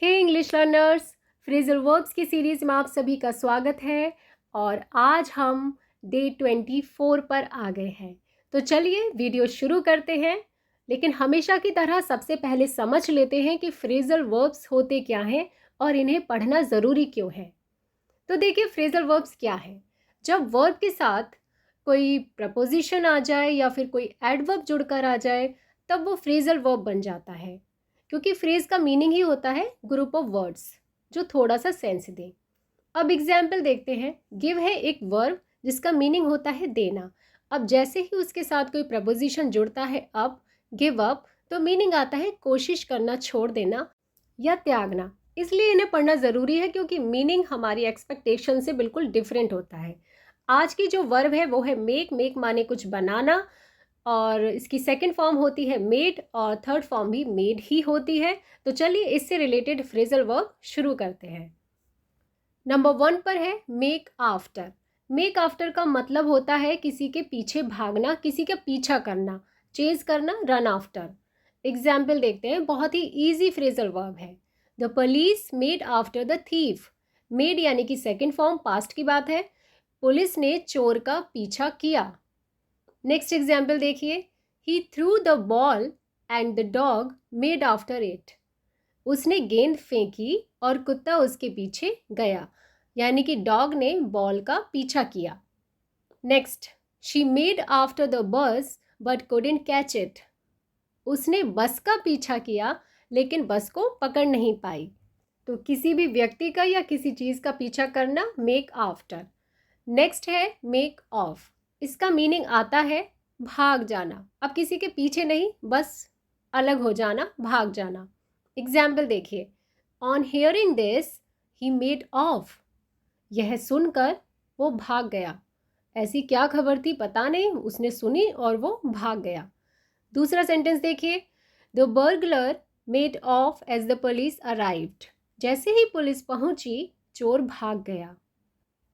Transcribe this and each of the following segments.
हे English learners, phrasal verbs की series में आप सभी का स्वागत है और आज हम डे 24 पर आ गए हैं। तो चलिए वीडियो शुरू करते हैं, लेकिन हमेशा की तरह सबसे पहले समझ लेते हैं कि फ्रेजल वर्ब्स होते क्या हैं और इन्हें पढ़ना ज़रूरी क्यों है। तो देखिए फ्रेजल वर्ब्स क्या है। जब वर्ब के साथ कोई प्रपोजिशन आ जाए या फिर कोई एडवर्ब जुड़कर आ जाए तब वो फ्रेजल वर्ब बन जाता है, क्योंकि फ्रेज का मीनिंग ही होता है ग्रुप ऑफ वर्ड्स जो थोड़ा सा सेंस दें। अब एग्जाम्पल देखते हैं। गिव है एक वर्ब जिसका मीनिंग होता है देना। अब जैसे ही उसके साथ कोई प्रपोजिशन जुड़ता है अप, गिव अप, तो मीनिंग आता है कोशिश करना, छोड़ देना या त्यागना। इसलिए इन्हें पढ़ना ज़रूरी है क्योंकि मीनिंग हमारी एक्सपेक्टेशन से बिल्कुल डिफरेंट होता है। आज की जो वर्ब है वो है मेक। मेक माने कुछ बनाना, और इसकी सेकंड फॉर्म होती है मेड और थर्ड फॉर्म भी मेड ही होती है। तो चलिए इससे रिलेटेड फ्रेजल वर्ब शुरू करते हैं। नंबर 1 पर है मेक आफ्टर। मेक आफ्टर का मतलब होता है किसी के पीछे भागना, किसी का पीछा करना, चेज करना, रन आफ्टर। एग्जाम्पल देखते हैं, बहुत ही ईजी फ्रेजल वर्ब है। The police made after the thief. Made यानी कि सेकंड फॉर्म, पास्ट की बात है। पुलिस ने चोर का पीछा किया। नेक्स्ट एग्जाम्पल देखिए, he threw the ball and the dog made after it. उसने गेंद फेंकी और कुत्ता उसके पीछे गया, यानी कि डॉग ने बॉल का पीछा किया। Next, she made after the bus but couldn't catch it. उसने बस का पीछा किया लेकिन बस को पकड़ नहीं पाई। तो किसी भी व्यक्ति का या किसी चीज़ का पीछा करना, मेक आफ्टर। नेक्स्ट है मेक ऑफ। इसका मीनिंग आता है भाग जाना। अब किसी के पीछे नहीं, बस अलग हो जाना, भाग जाना। एग्जाम्पल देखिए, on hearing this he made of. यह सुनकर वो भाग गया। ऐसी क्या खबर थी पता नहीं, उसने सुनी और वो भाग गया। दूसरा सेंटेंस देखिए, the burglar made off as the police arrived. जैसे ही पुलिस पहुंची चोर भाग गया।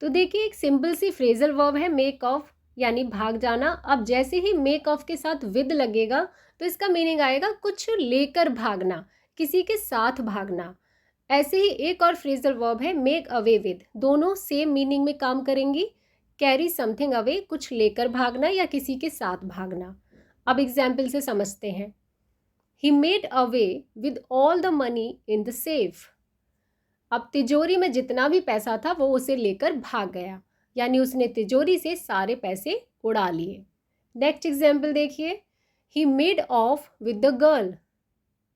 तो देखिए एक सिंपल सी फ्रेजल वर्ब है मेक ऑफ, यानी भाग जाना। अब जैसे ही मेक ऑफ के साथ विद लगेगा तो इसका मीनिंग आएगा कुछ लेकर भागना, किसी के साथ भागना। ऐसे ही एक और फ्रेजल वर्ब है मेक अवे विद। दोनों सेम मीनिंग में काम करेंगी। कैरी समथिंग अवे, कुछ लेकर भागना या किसी के साथ भागना। अब एग्जाम्पल से समझते हैं। He made away with all the money in the safe. अब तिजोरी में जितना भी पैसा था वो उसे लेकर भाग गया, यानी उसने तिजोरी से सारे पैसे उड़ा लिए। नेक्स्ट एग्जाम्पल देखिए, he made off with the girl.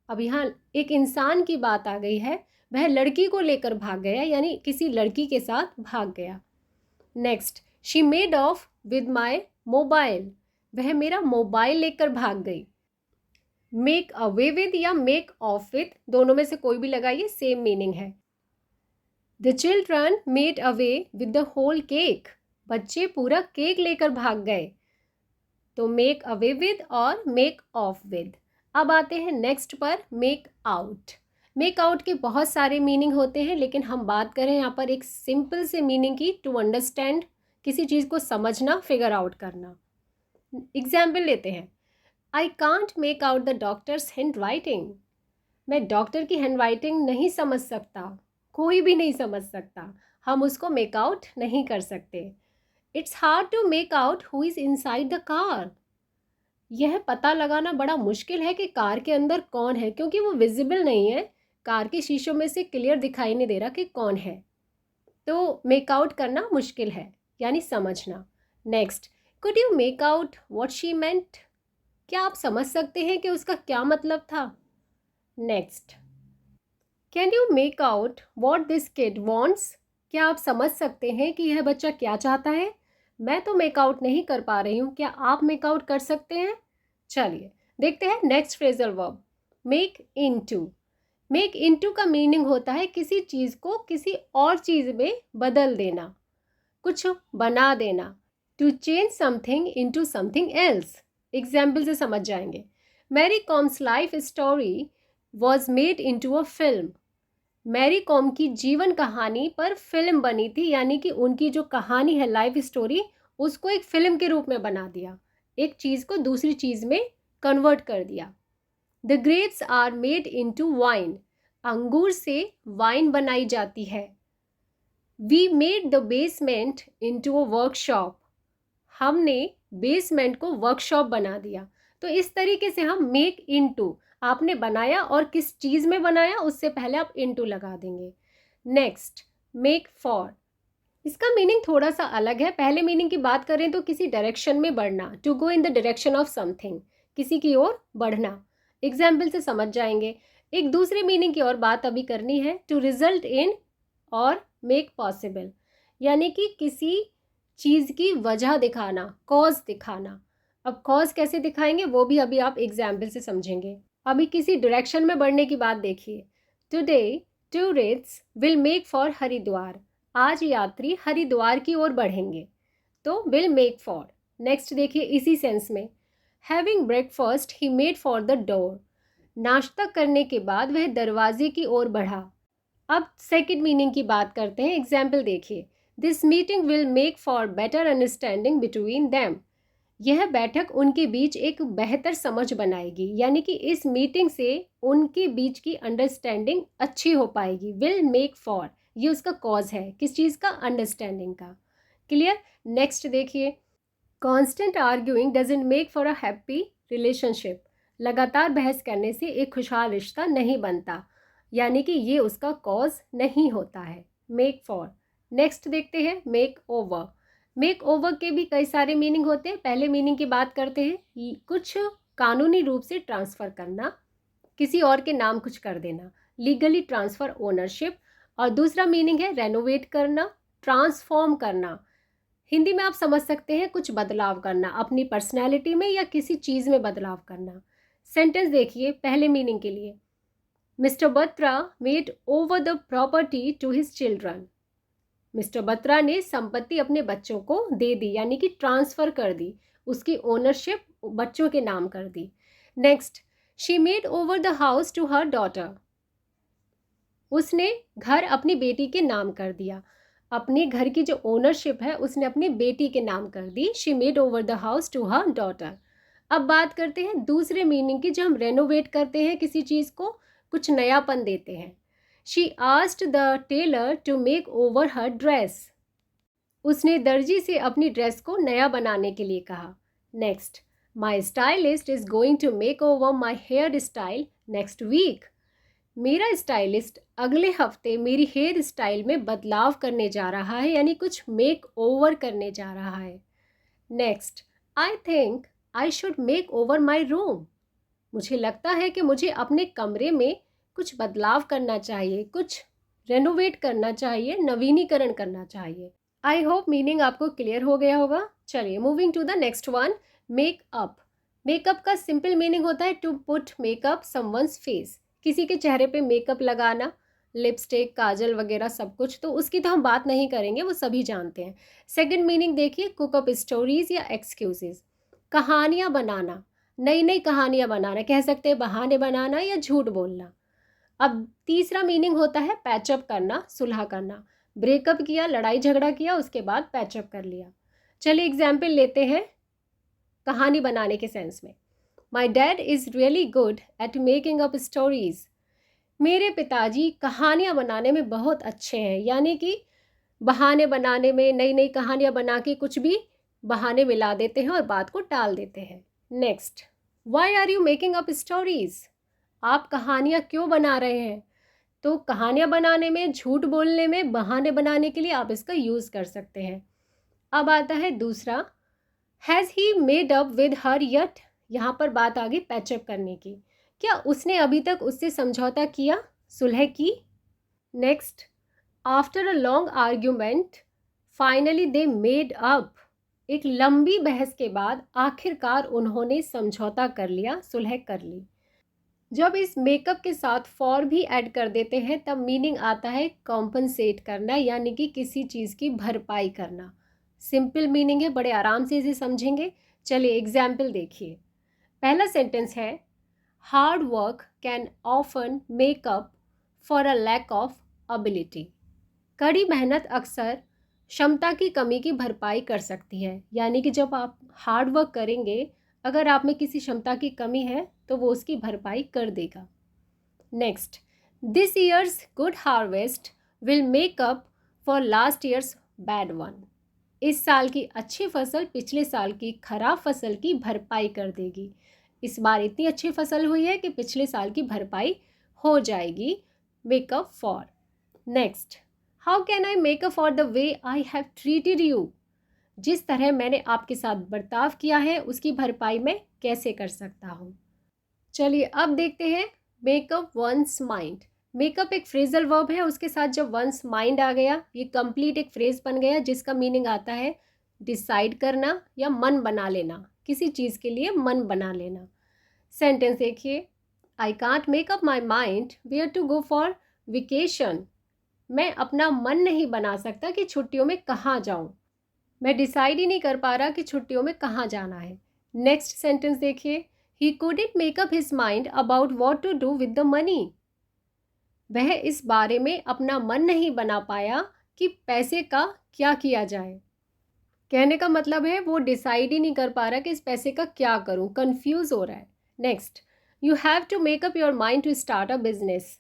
अब यहाँ एक इंसान की बात आ गई है, वह लड़की को लेकर भाग गया, यानी किसी लड़की के साथ भाग गया। Next, she made off with my mobile. वह मेरा मोबाइल लेकर भाग गई। मेक अवे विद या मेक ऑफ विद, दोनों में से कोई भी लगाइए, सेम मीनिंग है। The children made away with the whole cake. बच्चे पूरा केक लेकर भाग गए। तो मेक अवे विद और मेक ऑफ विद। अब आते हैं नेक्स्ट पर, मेक आउट। मेक आउट के बहुत सारे मीनिंग होते हैं, लेकिन हम बात करें यहाँ पर एक सिंपल से मीनिंग की, टू अंडरस्टैंड, किसी चीज़ को समझना, फिगर आउट करना। एग्जाम्पल लेते हैं, आई can't make out the doctors hand writing. मैं डॉक्टर की हैंड राइटिंग नहीं समझ सकता, कोई भी नहीं समझ सकता, हम उसको मेक आउट नहीं कर सकते। It's hard to make out who is inside the car. यह पता लगाना बड़ा मुश्किल है कि कार के अंदर कौन है, क्योंकि वो विजिबल नहीं है। कार के शीशों में से क्लियर दिखाई नहीं दे रहा कि कौन है। तो मेक आउट करना मुश्किल है, यानी समझना। Next, could you make out what she meant. क्या आप समझ सकते हैं कि उसका क्या मतलब था। Next, can you make out what this kid wants. क्या आप समझ सकते हैं कि यह बच्चा क्या चाहता है। मैं तो मेक आउट नहीं कर पा रही हूँ, क्या आप मेक आउट कर सकते हैं। चलिए देखते हैं next phrasal verb, make into. Make into का मीनिंग होता है किसी चीज़ को किसी और चीज़ में बदल देना, कुछ बना देना। To change something into something else. Example से समझ जाएंगे। Mary Kom's life story was made into a film. Mary Kom की जीवन कहानी पर फिल्म बनी थी, यानी कि उनकी जो कहानी है, लाइफ स्टोरी, उसको एक फिल्म के रूप में बना दिया, एक चीज़ को दूसरी चीज़ में कन्वर्ट कर दिया। The grapes are made into wine. अंगूर से वाइन बनाई जाती है। We made the basement into a workshop. हमने बेसमेंट को वर्कशॉप बना दिया। तो इस तरीके से हम मेक इनटू, आपने बनाया और किस चीज़ में बनाया उससे पहले आप इनटू लगा देंगे। Next, make for. इसका मीनिंग थोड़ा सा अलग है। पहले मीनिंग की बात करें तो किसी डायरेक्शन में बढ़ना, to go in the direction of something, किसी की ओर बढ़ना। एग्जाम्पल से समझ जाएंगे। एक दूसरे मीनिंग की और बात अभी करनी है, टू रिजल्ट इन और मेक पॉसिबल, यानी कि किसी चीज़ की वजह दिखाना, कॉज दिखाना। अब कॉज कैसे दिखाएंगे वो भी अभी आप एग्जाम्पल से समझेंगे। अभी किसी डायरेक्शन में बढ़ने की बात देखिए। Today tourists will make for Haridwar. आज यात्री हरिद्वार की ओर बढ़ेंगे, तो विल मेक फॉर। नेक्स्ट देखिए इसी सेंस में, having breakfast he made for the door. नाश्ता करने के बाद वह दरवाजे की ओर बढ़ा। अब सेकंड मीनिंग की बात करते हैं। एग्जाम्पल देखिए, this meeting will make for better understanding between them. यह बैठक उनके बीच एक बेहतर समझ बनाएगी, यानी कि इस मीटिंग से उनके बीच की अंडरस्टैंडिंग अच्छी हो पाएगी। विल मेक फॉर, ये उसका कॉज है, किस चीज़ का, अंडरस्टैंडिंग का। क्लियर। नेक्स्ट देखिए, constant arguing doesn't make for a happy relationship. लगातार बहस करने से एक खुशहाल रिश्ता नहीं बनता, यानी कि ये उसका कॉज नहीं होता है। Make for. नेक्स्ट देखते हैं, मेक ओवर। मेक ओवर के भी कई सारे मीनिंग होते हैं। पहले मीनिंग की बात करते हैं, कुछ कानूनी रूप से ट्रांसफ़र करना, किसी और के नाम कुछ कर देना, लीगली ट्रांसफ़र ओनरशिप। और दूसरा मीनिंग है रेनोवेट करना, ट्रांसफॉर्म करना। हिंदी में आप समझ सकते हैं कुछ बदलाव करना, अपनी पर्सनैलिटी में या किसी चीज़ में बदलाव करना। सेंटेंस देखिए पहले मीनिंग के लिए, mister Batra made over the property to his children. Mister Batra ने संपत्ति अपने बच्चों को दे दी, यानी कि ट्रांसफ़र कर दी, उसकी ओनरशिप बच्चों के नाम कर दी। Next, she made over the house to her daughter. उसने घर अपनी बेटी के नाम कर दिया। अपने घर की जो ओनरशिप है उसने अपनी बेटी के नाम कर दी। She made over the house to her daughter. अब बात करते हैं दूसरे मीनिंग की, जो हम रेनोवेट करते हैं किसी चीज़ को, कुछ नयापन देते हैं। She asked the tailor to make over her dress. उसने दर्जी से अपनी ड्रेस को नया बनाने के लिए कहा। Next, my stylist is going to make over my hair style next week. मेरा स्टाइलिस्ट अगले हफ्ते मेरी हेयर स्टाइल में बदलाव करने जा रहा है, यानी कुछ मेक ओवर करने जा रहा है। Next, I think I should make over my room. मुझे लगता है कि मुझे अपने कमरे में कुछ बदलाव करना चाहिए, कुछ रेनोवेट करना चाहिए, नवीनीकरण करना चाहिए। आई होप मीनिंग आपको क्लियर हो गया होगा। चलिए moving to the next one, makeup. Makeup का सिंपल मीनिंग होता है to put makeup someone's face, किसी के चेहरे पे मेकअप लगाना, लिपस्टिक, काजल वगैरह सब कुछ। तो उसकी तो हम बात नहीं करेंगे, वो सभी जानते हैं। सेकंड मीनिंग देखिए, कुक अप स्टोरीज या एक्सक्यूजेज, कहानियाँ बनाना, नई नई कहानियाँ बनाना, कह सकते हैं बहाने बनाना या झूठ बोलना। अब तीसरा मीनिंग होता है पैचअप करना, सुलह करना। ब्रेकअप किया, लड़ाई झगड़ा किया, उसके बाद पैचअप कर लिया। चलिए एग्जाम्पल लेते हैं कहानी बनाने के सेंस में। My dad is really good at making up stories. मेरे पिताजी कहानियाँ बनाने में बहुत अच्छे हैं, यानी कि बहाने बनाने में, नई नई कहानियाँ बना के कुछ भी बहाने मिला देते हैं और बात को टाल देते हैं। Next, why are you making up stories. आप कहानियाँ क्यों बना रहे हैं। तो कहानियाँ बनाने में, झूठ बोलने में, बहाने बनाने के लिए आप इसका यूज़ कर सकते हैं। अब आता है दूसरा, has he made up with her yet. यहाँ पर बात आ गई पैचअप करने की, क्या उसने अभी तक उससे समझौता किया, सुलह की। Next, after a long argument finally they made up. एक लंबी बहस के बाद आखिरकार उन्होंने समझौता कर लिया, सुलह कर ली। जब इस मेकअप के साथ फॉर भी ऐड कर देते हैं तब मीनिंग आता है कॉम्पनसेट करना, यानी कि किसी चीज़ की भरपाई करना। सिंपल मीनिंग है, बड़े आराम से इसे समझेंगे। चलिए एग्जाम्पल देखिए। पहला सेंटेंस है, hard work can often make up for a lack of ability. कड़ी मेहनत अक्सर क्षमता की कमी की भरपाई कर सकती है, यानी कि जब आप हार्ड वर्क करेंगे, अगर आप में किसी क्षमता की कमी है तो वो उसकी भरपाई कर देगा। Next, this years good harvest will make up for last years bad one. इस साल की अच्छी फसल पिछले साल की खराब फसल की भरपाई कर देगी। इस बार इतनी अच्छी फसल हुई है कि पिछले साल की भरपाई हो जाएगी। Make up for. Next, how can I make up for the way I have treated you. जिस तरह मैंने आपके साथ बर्ताव किया है उसकी भरपाई मैं कैसे कर सकता हूँ। चलिए अब देखते हैं मेकअप वंस माइंड। मेकअप एक फ्रेजल वर्ब है, उसके साथ जब वंस माइंड आ गया ये कंप्लीट एक फ्रेज बन गया जिसका मीनिंग आता है डिसाइड करना या मन बना लेना, किसी चीज़ के लिए मन बना लेना। सेंटेंस देखिए, I can't make up my mind where to go for vacation. मैं अपना मन नहीं बना सकता कि छुट्टियों में कहाँ जाऊँ। मैं डिसाइड ही नहीं कर पा रहा कि छुट्टियों में कहाँ जाना है। नेक्स्ट सेंटेंस देखिए, ही couldn't make up his mind about what to do with the money। वह इस बारे में अपना मन नहीं बना पाया कि पैसे का क्या किया जाए। कहने का मतलब है वो डिसाइड ही नहीं कर पा रहा कि इस पैसे का क्या करूं, कंफ्यूज हो रहा है। Next, you have to make up your mind to start a business.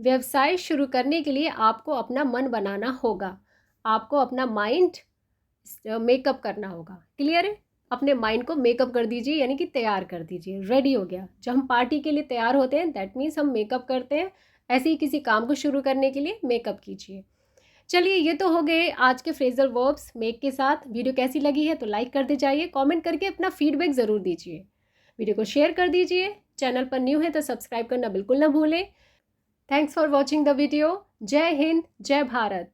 व्यवसाय शुरू करने के लिए आपको अपना मन बनाना होगा, आपको अपना माइंड मेकअप करना होगा। क्लियर है? अपने माइंड को मेकअप कर दीजिए, यानी कि तैयार कर दीजिए, रेडी हो गया। जब हम पार्टी के लिए तैयार होते हैं दैट मीन्स हम मेकअप करते हैं। ऐसे ही किसी काम को शुरू करने के लिए मेकअप कीजिए। चलिए ये तो हो गए आज के फ्रेजल वर्ब्स मेक के साथ। वीडियो कैसी लगी है तो लाइक कर दे जाइए, कमेंट करके अपना फीडबैक ज़रूर दीजिए। वीडियो को शेयर कर दीजिए। चैनल पर न्यू है तो सब्सक्राइब करना बिल्कुल ना भूलें। Thanks for watching the video. जय हिंद, जय भारत।